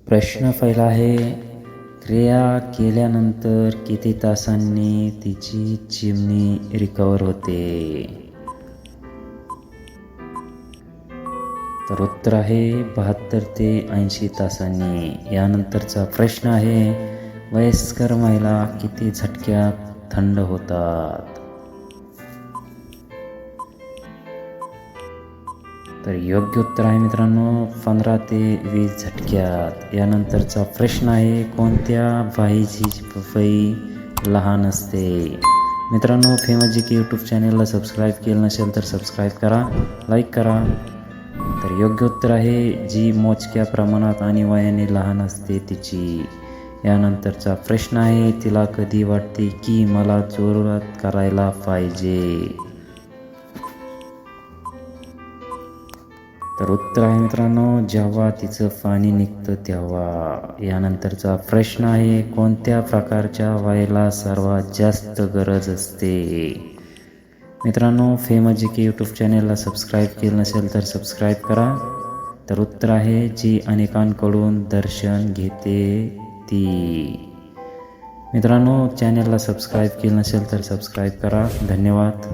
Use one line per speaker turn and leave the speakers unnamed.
प्रश्न पहिला आहे, क्रिया केल्यानंतर किती तासांनी तिची चिमणी रिकवर होते? तर उत्तर आहे 72 ते 80 तासांनी. यानंतरचा प्रश्न आहे, वयस्कर महिला किती झटक्यात थंड होतात? तर योग्य उत्तर आहे मित्रांनो 15 ते 20 झटक्यात. यानंतरचा प्रश्न आहे, कोणत्या बाईची पपई लहान असते? मित्रांनो, फेमस जी के यूट्यूब चॅनलला सबस्क्राईब केलं नसेल तर सबस्क्राईब करा, लाईक करा. तर योग्य उत्तर आहे जी मोजक्या प्रमाणात आणि वयाने लहान असते तिची. यानंतरचा प्रश्न आहे, तिला कधी वाटते की मला जोरात करायला पाहिजे? तर उत्तर आहे मित्रांनो, जेव्हा तिचं पाणी निघतं तेव्हा. यानंतरचा प्रश्न आहे, कोणत्या प्रकारच्या वाईला सर्वात जास्त गरज असते? मित्रांनो, फेमस जी के यूट्यूब चॅनलला सबस्क्राईब केलं नसेल तर सबस्क्राईब करा. तर उत्तर आहे जी अनेकांकडून दर्शन घेते ती. मित्रांनो, चॅनलला सबस्क्राईब केलं नसेल तर सबस्क्राईब करा. धन्यवाद.